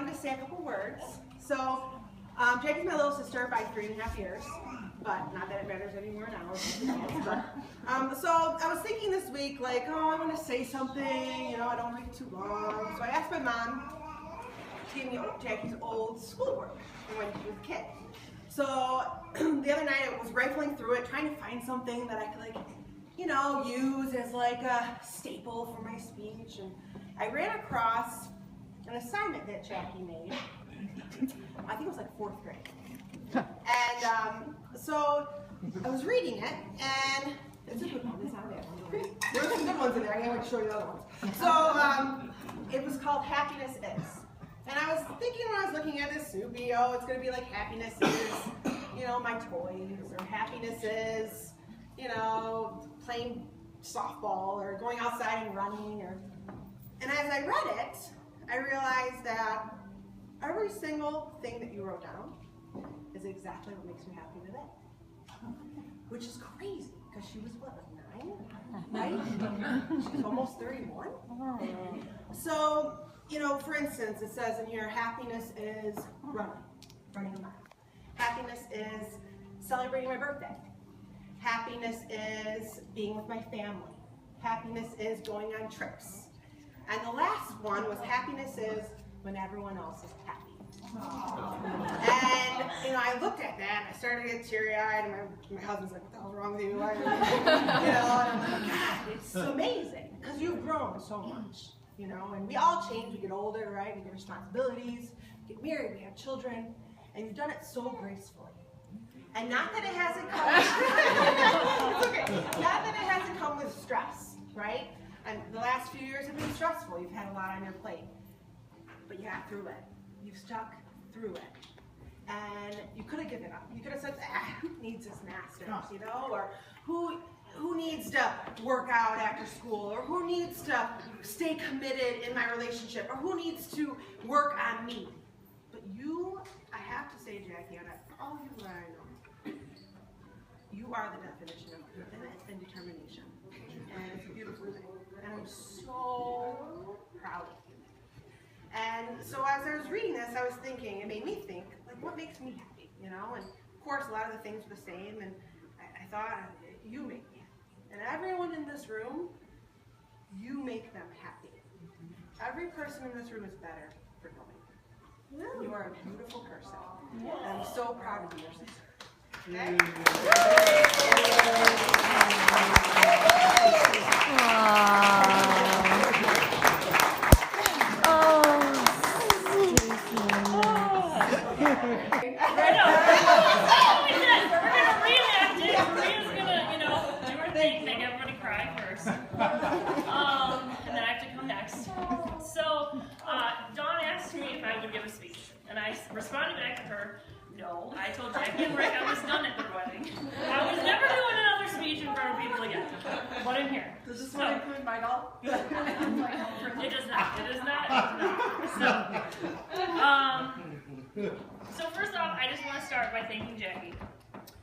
wanted to say a couple words. So, Jacky's my little sister by 3.5 years, but not that it matters anymore now. So I was thinking this week, like, oh, I want to say something, you know, I don't want to make it too long. So I asked my mom to give me Jacky's old schoolwork from when she was a kid. So the other night I was rifling through it, trying to find something that I could, like, you know, use as like a staple for my speech. And I ran across an assignment that Jacky made. I think it was like 4th grade. And so I was reading it, and it's a good one, it's not a bad one. There were some good ones in there, I can't wait to show you the other ones. So it was called Happiness Is. And I was thinking when I was looking at this Snoopy, oh, it's going to be like happiness is, you know, my toys, or happiness is, you know, playing softball, or going outside and running. And as I read it, I realized that every single thing that you wrote down is exactly what makes me happy today. Which is crazy, because she was, what, like 9? Right? She's almost 31. So, you know, for instance, it says in here, happiness is running a mile. Happiness is celebrating my birthday. Happiness is being with my family. Happiness is going on trips. And the last one was happiness is when everyone else is happy. And, you know, I looked at that, and I started to get teary-eyed, and my husband's like, what the hell's wrong with you? You know, and I'm like, God, it's amazing, because you've grown so much, you know, and we all change, we get older, right? We get responsibilities, we get married, we have children, and you've done it so gracefully. And not that it hasn't come, it's okay, not that it hasn't come with stress, right? And the last few years have been stressful, you've had a lot on your plate, but you got through it. You've stuck through it. And you could have given up. You could have said, who needs this master's, you know? Or who needs to work out after school? Or who needs to stay committed in my relationship? Or who needs to work on me? But you, I have to say, Jacky, out of all you that I know, you are the definition of commitment and determination. And it's a beautiful thing. And I'm so proud of you. And so as I was reading this, I was thinking, it made me think, like, what makes me happy, you know? And of course, a lot of the things were the same, and I thought, you make me happy. And everyone in this room, you make them happy. Every person in this room is better for knowing. You are a beautiful person. And I'm so proud of you, your sister. Okay? And then I have to come next. So, Dawn asked me if I would give a speech, and I responded back to her, no. I told Jacky and Rick I was done at their wedding. I was never doing another speech in front of people again, but I'm here. Does this one include my doll? It does not. It does not. So first off, I just want to start by thanking Jacky,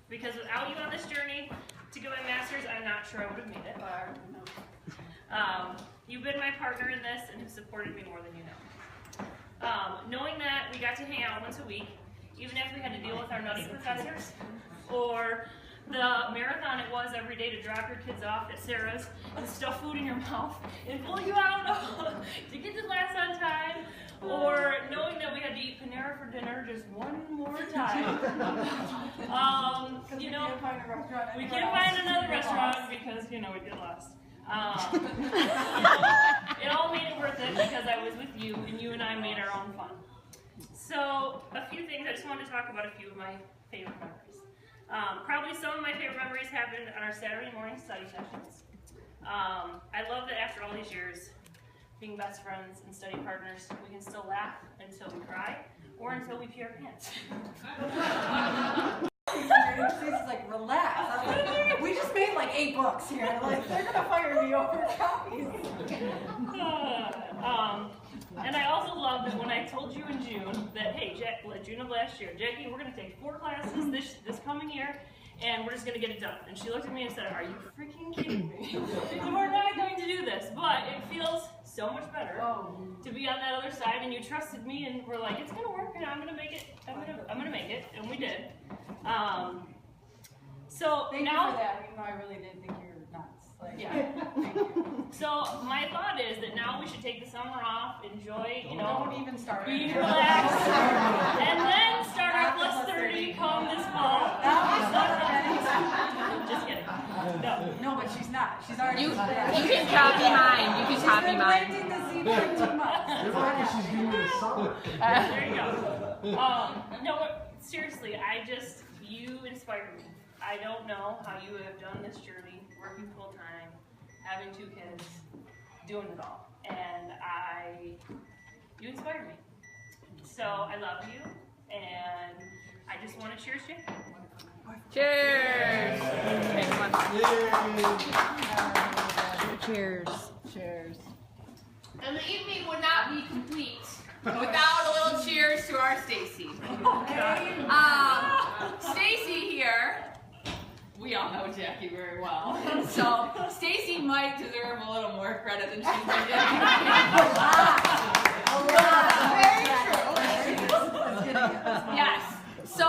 because without you on this journey to get my master's, I'm not sure I would have made it. You've been my partner in this and have supported me more than you know. Knowing that we got to hang out once a week, even if we had to deal with our nutty professors, or the marathon it was every day to drop your kids off at Sarah's and stuff food in your mouth and pull you out to get to class on time, or knowing that we had to eat Panera for dinner just one more time. You know, we can't find another restaurant because, you know, we'd get lost. It all made it worth it because I was with you, and you and I made our own fun. So, a few things, I just wanted to talk about a few of my favorite memories. Probably some of my favorite memories happened on our Saturday morning study sessions. I love that after all these years, being best friends and study partners, we can still laugh until we cry, or until we pee our pants. She's like, relax. Like, we just made like 8 books here. Like, they're gonna fire me over copies. And I also love that when I told you in June that, hey, June of last year, Jacky, we're gonna take 4 classes this coming year, and we're just gonna get it done. And she looked at me and said, are you freaking kidding me? We're not going to do this, but it feels so so much better to be on that other side, and you trusted me, and we're like, it's gonna work, and I'm gonna make it. I'm gonna make it, and we did. So Thank now, you for that, even though I really did think you were nuts. Like, yeah. thank you. So my thought is that now we should take the summer off, enjoy, you know, Don't even start. be relaxed, and then start our plus 30 come this fall. Just kidding. No, but she's not. She's already. You can copy mine. You can copy mine. She's been planting the seed for 2 months. You're lucky she's doing this summer. There you go. No, but seriously, you inspire me. I don't know how you have done this journey, working full time, having 2 kids, doing it all, and you inspire me. So I love you, and I just want to cheers, Jacky. Cheers. Okay, come on. Cheers. Cheers. And the evening would not be complete without a little cheers to our Stacy. Stacy here, we all know Jacky very well, and so Stacy might deserve a little more credit than she's been getting. Yes. So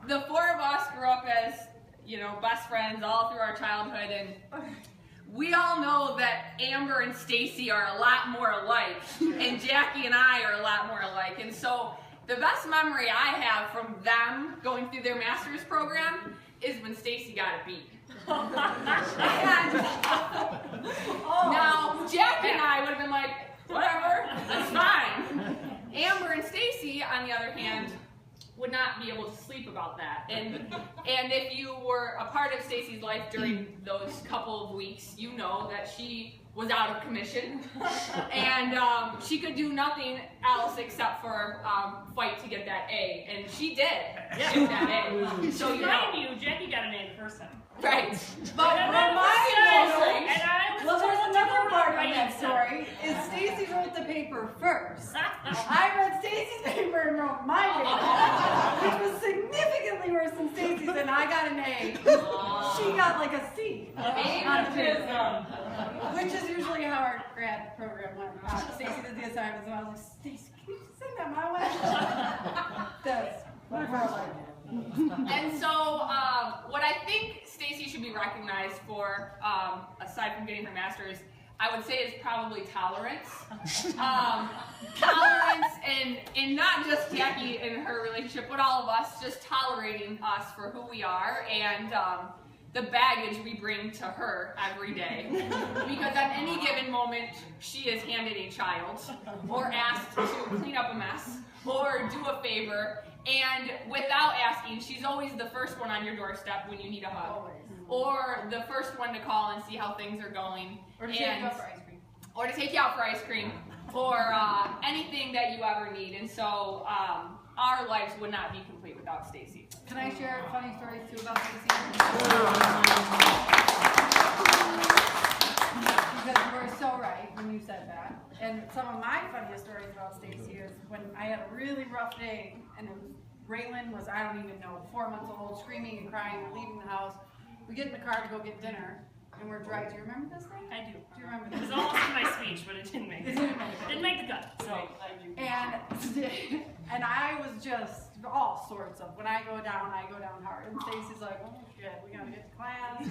the 4 of us grew up as, best friends all through our childhood, and we all know that Amber and Stacy are a lot more alike, and Jacky and I are a lot more alike. And so the best memory I have from them going through their master's program is when Stacy got a B. Now, Jacky and I would have been like, whatever, that's fine. Amber and Stacy, on the other hand, would not be able to sleep about that. And if you were a part of Stacy's life during those couple of weeks, you know that she was out of commission, and she could do nothing else except for fight to get that A, and she did get that A. So Mind you, Jacky got an A the first time. Right. But Well, there's another part of that story. Is Stacy wrote the paper first. I read Stacy's paper and wrote my paper, which was significantly worse than Stacy's, and I got an A. She got like a C on the paper, which is usually how our grad program went. Stacy did the assignments, and I was like, Stacy, can you send that my way? That's what I did. And so, what I think Stacy should be recognized for, aside from getting her master's, I would say is probably tolerance. Tolerance and not just Jacky and her relationship, but all of us, just tolerating us for who we are and the baggage we bring to her every day. Because at any given moment, she is handed a child, or asked to clean up a mess, or do a favor, and without asking, she's always the first one on your doorstep when you need a hug. Always. Or the first one to call and see how things are going. Or to take you out for ice cream. Or to take you out for ice cream. Or anything that you ever need. And so our lives would not be complete without Stacy. Can I share funny stories too about Stacy? Because you were so right when you said that. And some of my funniest stories about Stacy is when I had a really rough day, and Raylan was, I don't even know, 4 months old, screaming and crying, and leaving the house. We get in the car to go get dinner, and we're driving. Do you remember this thing? I do. Do you remember It this? was almost in my speech, but it didn't make it. Didn't make the cut. So. And I was just all sorts of, when I go down hard. And Stacy's like, oh shit, we gotta get to class.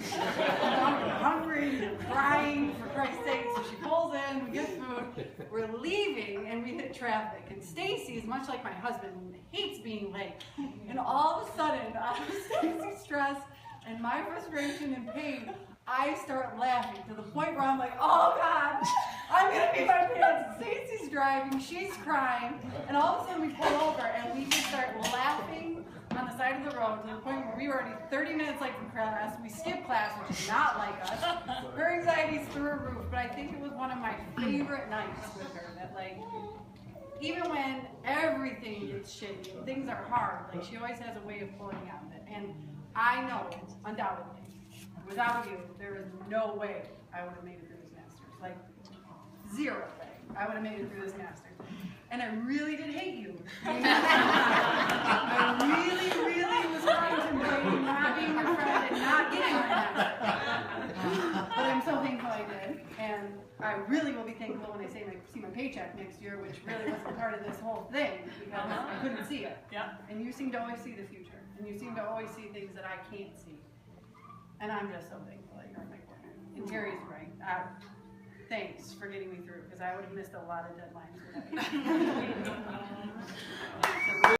I'm hungry, I'm crying, for Christ's sake. So she pulls in, we get food, we're leaving, and we hit traffic. And Stacy is much like my husband, hates being late. And all of a sudden, out of Stacy's stress and my frustration and pain, I start laughing to the point where I'm like, oh God, I'm gonna be my pants. Stacy's driving, she's crying, and all of a sudden we pull over and we just start laughing on the side of the road to the point where we were already 30 minutes late from class. We skipped class, which is not like us. Her anxiety's through her roof, but I think it was one of my favorite nights with her. That like, even when everything gets shitty and things are hard, like she always has a way of pulling out of it. And I know, undoubtedly, without you, there is no way I would have made it through this master's. Like, zero way I would have made it through this master's. And I really did hate you. I really was contemplating not being your friend and not getting my master's. But I'm so thankful I did. And I really will be thankful when I see my paycheck next year, which really wasn't part of this whole thing because I couldn't see it. Yeah. And you seem to always see the future, and you seem to always see things that I can't see. And I'm just so thankful that you're in my corner. And Terry's right. Thanks for getting me through because I would have missed a lot of deadlines without you.